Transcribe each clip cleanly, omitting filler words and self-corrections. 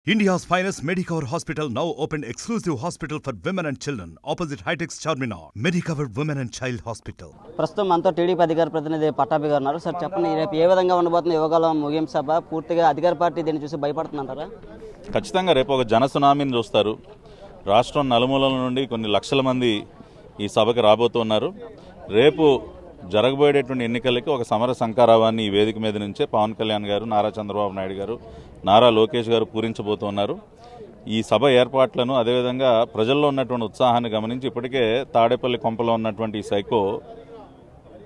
India's finest Medicover Hospital now opened exclusive hospital for women and children opposite High-Tech Charminar. Medicover Women and Child Hospital. ప్రస్తుతం మనతో TDP అధికార ప్రతినిధి పట్టాభి గారు ఉన్నారు. Sir చెప్పండి, రేపు ఏ విధంగా ఉండబోతుంది యువకాలం ముగింపు సభ? పూర్తిగా అధికార పార్టీ దీన్ని చూసి భయపడుతుందంటారా? ఖచ్చితంగా రేపు ఒక జన సునామీని చూస్తారు. రాష్ట్రం నలుమూలల నుండి కొన్ని లక్షల మంది ఈ సభకు రాబోతున్నారు. రేపు జరగబోయేటువంటి ఎన్నికలకి ఒక సమర సంకారావాన్ని ఈ వేదిక మీద నుంచే పవన్ కళ్యాణ్ గారు, నారా చంద్రబాబు నాయుడు గారు, నారా లోకేష్ గారు పూరించబోతున్నారు. ఈ సభ ఏర్పాట్లను అదేవిధంగా ప్రజల్లో ఉన్నటువంటి ఉత్సాహాన్ని గమనించి ఇప్పటికే తాడేపల్లి కొంపలో ఉన్నటువంటి ఈ సైకో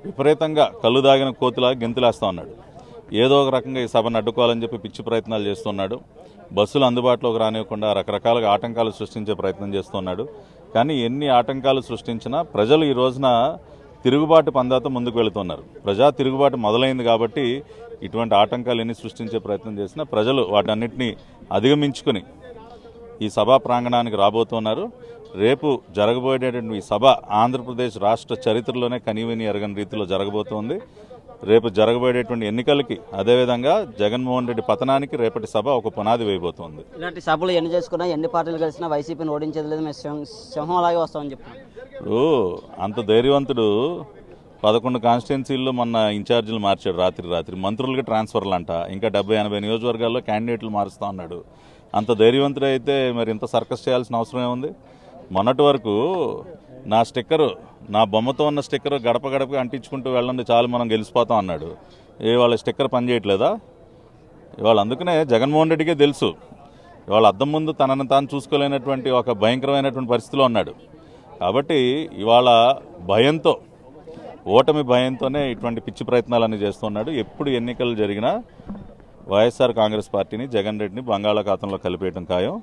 విపరీతంగా కళ్ళు దాగిన కోతులా గెంతులేస్తా ఉన్నాడు. ఏదో ఒక రకంగా ఈ సభను అడ్డుకోవాలని చెప్పి పిచ్చి ప్రయత్నాలు చేస్తున్నాడు. బస్సులు అందుబాటులోకి రానివ్వకుండా రకరకాలుగా ఆటంకాలు సృష్టించే ప్రయత్నం చేస్తున్నాడు. కానీ ఎన్ని ఆటంకాలు సృష్టించినా ప్రజలు ఈ రోజున తిరుగుబాటు పందాతో ముందుకు వెళుతున్నారు. ప్రజా తిరుగుబాటు మొదలైంది కాబట్టి ఇటువంటి ఆటంకాలు ఎన్ని సృష్టించే ప్రయత్నం చేసినా ప్రజలు వాటన్నిటినీ అధిగమించుకుని ఈ సభా ప్రాంగణానికి రాబోతున్నారు. రేపు జరగబోయేటటువంటి ఈ సభ ఆంధ్రప్రదేశ్ రాష్ట్ర చరిత్రలోనే కనీవిని ఎరగని రీతిలో జరగబోతోంది. రేపు జరగబోయేటటువంటి ఎన్నికలకి అదేవిధంగా జగన్మోహన్ రెడ్డి పతనానికి రేపటి సభ ఒక పునాది వేయబోతోంది. ఇలాంటి సభలు ఎన్ని చేసుకున్నా, ఎన్ని పార్టీలు కలిసినా వైసీపీని ఓడించేది లేదు, మేము సింహం అలాగే వస్తామని చెప్పారు. ఇప్పుడు అంత ధైర్యవంతుడు 11 కాన్స్టిట్యున్సీల్లో మొన్న ఇన్ఛార్జీలు మార్చాడు. రాత్రి మంత్రులకి ట్రాన్స్ఫర్లు అంట. ఇంకా 70-80 నియోజకవర్గాల్లో క్యాండిడేట్లు మారుస్తా ఉన్నాడు. అంత ధైర్యవంతుడు అయితే మరి ఇంత సర్కస్ చేయాల్సిన అవసరం ఏముంది? మొన్నటి వరకు నా స్టిక్కరు, నా బొమ్మతో ఉన్న స్టిక్కర్ గడప గడపగా అంటించుకుంటూ వెళ్ళండి చాలు మనం గెలిచిపోతాం అన్నాడు. ఇవాళ స్టిక్కర్ పనిచేయట్లేదా? ఇవాళ అందుకనే జగన్మోహన్ రెడ్డికే తెలుసు ఇవాళ అద్దం ముందు తనను తాను చూసుకోలేనటువంటి ఒక భయంకరమైనటువంటి పరిస్థితిలో ఉన్నాడు. కాబట్టి ఇవాళ భయంతో, ఓటమి భయంతోనే ఇటువంటి పిచ్చి ప్రయత్నాలన్నీ చేస్తున్నాడు. ఎప్పుడు ఎన్నికలు జరిగినా వైఎస్ఆర్ కాంగ్రెస్ పార్టీని, జగన్ రెడ్డిని బంగాళాఖాతంలో కలిపేయడం ఖాయం.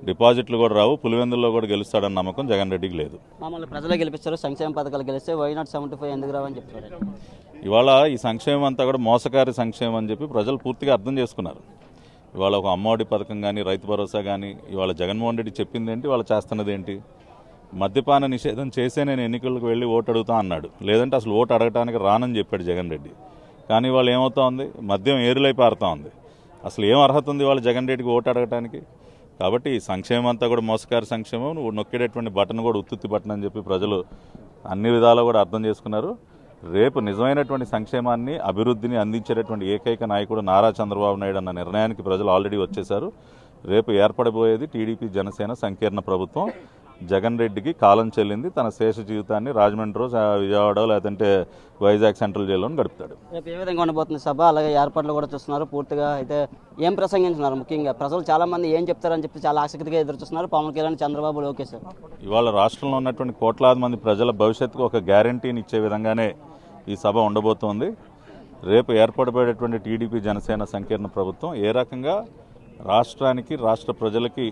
డిపాజిట్లు కూడా రావు, పులివెందుల్లో కూడా గెలుస్తాడన్న నమ్మకం జగన్ రెడ్డికి లేదు. మమ్మల్ని ప్రజలే గెలిపిస్తారు, సంక్షేమ పథకాలు గెలిస్తే వై నాట్ 75 ఎందుకు రావని చెప్తారు. ఇవాళ ఈ సంక్షేమం అంతా కూడా మోసకారి సంక్షేమం అని చెప్పి ప్రజలు పూర్తిగా అర్థం చేసుకున్నారు. ఇవాళ ఒక అమ్మఒడి పథకం కానీ, రైతు భరోసా కానీ ఇవాళ జగన్మోహన్ రెడ్డి చెప్పింది ఏంటి, వాళ్ళు చేస్తున్నది ఏంటి? మద్యపాన నిషేధం చేసే నేను ఎన్నికలకు వెళ్ళి ఓటు అడుగుతా అన్నాడు. లేదంటే అసలు ఓటు అడగటానికి రానని చెప్పాడు జగన్ రెడ్డి. కానీ వాళ్ళు ఏమవుతా ఉంది, మద్యం ఏరులై పారుతా ఉంది. అసలు ఏం అర్హత ఉంది వాళ్ళు జగన్ రెడ్డికి ఓటు అడగటానికి? కాబట్టి ఈ సంక్షేమం అంతా కూడా మోసకారి సంక్షేమం, నువ్వు నొక్కేటటువంటి బటన్ కూడా ఉత్తుత్తి బటన్ అని చెప్పి ప్రజలు అన్ని విధాలు కూడా అర్థం చేసుకున్నారు. రేపు నిజమైనటువంటి సంక్షేమాన్ని, అభివృద్ధిని అందించేటటువంటి ఏకైక నాయకుడు నారా చంద్రబాబు నాయుడు అన్న నిర్ణయానికి ప్రజలు ఆల్రెడీ వచ్చేశారు. రేపు ఏర్పడబోయేది టీడీపీ జనసేన సంకీర్ణ ప్రభుత్వం. జగన్ రెడ్డికి కాలం చెల్లింది. తన శేష జీవితాన్ని రాజమండ్రి, విజయవాడ లేదంటే వైజాగ్ సెంట్రల్ జైల్లో గడుపుతాడు. రేపు ఏ విధంగా ఉండబోతుంది సభ? అలాగే ఏర్పాట్లు కూడా చూస్తున్నారు. పూర్తిగా అయితే ఏం ప్రసంగించున్నారు? ముఖ్యంగా ప్రజలు చాలా మంది ఏం చెప్తారని చెప్పి చాలా ఆసక్తిగా ఎదురు చూస్తున్నారు. పవన్ కళ్యాణ్, చంద్రబాబు, లోకేష్. ఇవాళ రాష్ట్రంలో ఉన్నటువంటి కోట్లాది మంది ప్రజల భవిష్యత్తుకు ఒక గ్యారంటీని ఇచ్చే విధంగానే ఈ సభ ఉండబోతోంది. రేపు ఏర్పడబోయేటువంటి టీడీపీ జనసేన సంకీర్ణ ప్రభుత్వం ఏ రకంగా రాష్ట్రానికి, రాష్ట్ర ప్రజలకి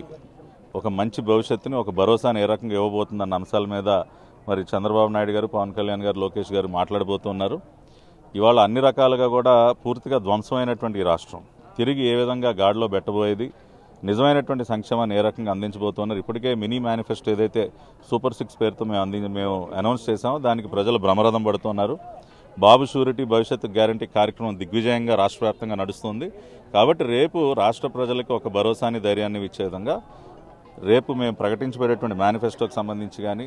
ఒక మంచి భవిష్యత్తుని, ఒక భరోసాని ఏ రకంగా ఇవ్వబోతుందన్న అంశాల మీద మరి చంద్రబాబు నాయుడు గారు, పవన్ కళ్యాణ్ గారు, లోకేష్ గారు మాట్లాడబోతున్నారు. ఇవాళ అన్ని రకాలుగా కూడా పూర్తిగా ధ్వంసమైనటువంటి ఈ రాష్ట్రం తిరిగి ఏ విధంగా గాడిలో పెట్టబోయేది, నిజమైనటువంటి సంక్షేమాన్ని ఏ రకంగా అందించబోతున్నారు. ఇప్పటికే మినీ మేనిఫెస్టో ఏదైతే సూపర్ 6 పేరుతో మేము అనౌన్స్ చేశామో దానికి ప్రజలు బ్రహ్మరథం పడుతున్నారు. బాబు షూరిటీ భవిష్యత్తు గ్యారంటీ కార్యక్రమం దిగ్విజయంగా రాష్ట్ర వ్యాప్తంగా నడుస్తుంది. కాబట్టి రేపు రాష్ట్ర ప్రజలకు ఒక భరోసాని, ధైర్యాన్ని ఇచ్చే విధంగా రేపు మేము ప్రకటించబడేటువంటి మేనిఫెస్టోకి సంబంధించి కానీ,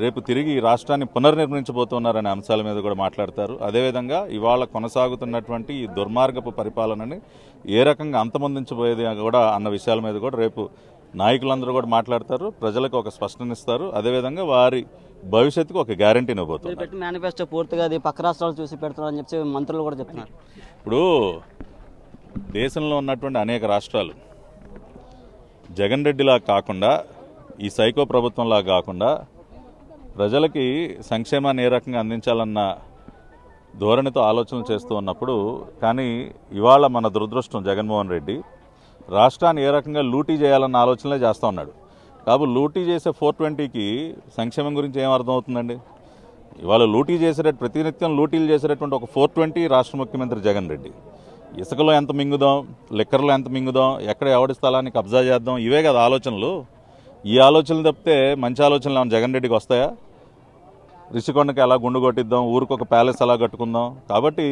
రేపు తిరిగి ఈ రాష్ట్రాన్ని పునర్నిర్మించబోతున్నారనే అంశాల మీద కూడా మాట్లాడతారు. అదేవిధంగా ఇవాళ కొనసాగుతున్నటువంటి ఈ దుర్మార్గపు పరిపాలనని ఏ రకంగా అంతమొందించబోయేది కూడా అన్న విషయాల మీద కూడా రేపు నాయకులందరూ కూడా మాట్లాడతారు. ప్రజలకు ఒక స్పష్టనిస్తారు. అదేవిధంగా వారి భవిష్యత్తుకు ఒక గ్యారంటీని ఇవ్వబోతున్నారు. మేనిఫెస్టో పూర్తిగా అది పక్క రాష్ట్రాలు చూసి పెడుతున్నారని చెప్పి మంత్రులు కూడా చెప్తున్నారు. ఇప్పుడు దేశంలో ఉన్నటువంటి అనేక రాష్ట్రాలు జగన్ రెడ్డిలా కాకుండా, ఈ సైకో ప్రభుత్వంలా కాకుండా ప్రజలకి సంక్షేమాన్ని ఏ రకంగా అందించాలన్న ధోరణితో ఆలోచనలు చేస్తూ ఉన్నప్పుడు, కానీ ఇవాళ మన దురదృష్టం జగన్మోహన్ రెడ్డి రాష్ట్రాన్ని ఏ రకంగా లూటీ చేయాలన్న ఆలోచనలే చేస్తూ ఉన్నాడు. కాబట్టి లూటీ చేసే 420కి సంక్షేమం గురించి ఏం అర్థమవుతుందండి? ఇవాళ లూటీ చేసేటట్టు, ప్రతినిత్యం లూటీలు చేసేటటువంటి ఒక 420 రాష్ట్ర ముఖ్యమంత్రి జగన్ రెడ్డి. ఇసుకలో ఎంత మింగుదాం, లిక్కర్లో ఎంత మింగుదాం, ఎక్కడ ఎవడి స్థలాన్ని కబ్జా చేద్దాం, ఇవే కదా ఆలోచనలు. ఈ ఆలోచనలు తప్పితే మంచి ఆలోచనలు ఏమైనా జగన్ రెడ్డికి వస్తాయా? రిషికొండకి ఎలా గుండు కొట్టిద్దాం, ఊరికి ఒక ప్యాలెస్ అలా కట్టుకుందాం. కాబట్టి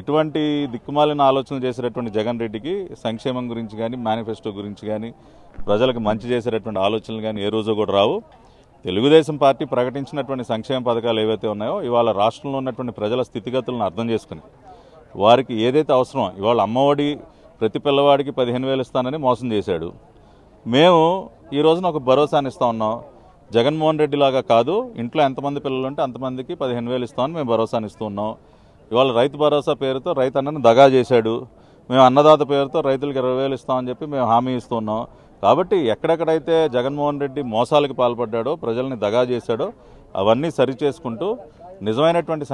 ఇటువంటి దిక్కుమాలిన ఆలోచనలు చేసేటటువంటి జగన్ రెడ్డికి సంక్షేమం గురించి కానీ మేనిఫెస్టో గురించి కానీ ప్రజలకు మంచి చేసేటటువంటి ఆలోచనలు కానీ ఏ రోజు కూడా రావు. తెలుగుదేశం పార్టీ ప్రకటించినటువంటి సంక్షేమ పథకాలు ఏవైతే ఉన్నాయో ఇవాళ రాష్ట్రంలో ఉన్నటువంటి ప్రజల స్థితిగతులను అర్థం చేసుకుని వారికి ఏదైతే అవసరమో, ఇవాళ అమ్మఒడి ప్రతి పిల్లవాడికి 15,000 ఇస్తానని మోసం చేశాడు. మేము ఈ రోజున ఒక భరోసాని ఇస్తా ఉన్నాం. జగన్మోహన్ రెడ్డి లాగా కాదు, ఇంట్లో ఎంతమంది పిల్లలు ఉంటే అంతమందికి 15,000 ఇస్తామని మేము భరోసాని ఇస్తూ ఉన్నాం. ఇవాళ రైతు భరోసా పేరుతో రైతు అన్నను దగా చేశాడు. మేము అన్నదాత పేరుతో రైతులకు 20,000 ఇస్తామని చెప్పి మేము హామీ ఇస్తున్నాం. కాబట్టి ఎక్కడెక్కడైతే జగన్మోహన్ రెడ్డి మోసాలకు పాల్పడ్డాడో, ప్రజల్ని దగా చేశాడో అవన్నీ సరిచేసుకుంటూ నిజమైనటువంటి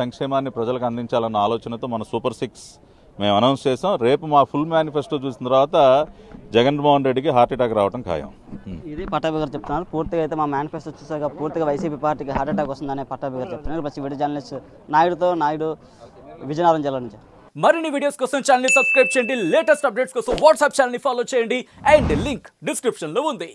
సంక్షేమాన్ని ప్రజలకు అందించాలన్న ఆలోచనతో మన సూపర్ 6 మేము అనౌన్స్ చేసాం. రేపు మా ఫుల్ మేనిఫెస్టో చూసిన తర్వాత జగన్మోహన్ రెడ్డికి హార్ట్ అటాక్ రావడం ఖాయం. ఇది పట్టాభి గారు చెప్తున్నారు. పూర్తిగా అయితే మా మేనిఫెస్టో చూసాక పూర్తిగా వైసీపీ పార్టీకి హార్ట్ అటాక్ వస్తుందని పట్టాభి గారు చెప్తున్నారు. Bus video journalist Naidu Vizianagaram జిల్లా నుంచి. మరిన్ని వీడియోస్ కోసం ఛానల్ ని సబ్స్క్రైబ్ చేయండి. లేటెస్ట్ అప్డేట్స్ కోసం వాట్సాప్ ఛానల్ ని ఫాలో చేయండి. అండ్ లింక్ డిస్క్రిప్షన్ లో ఉంది.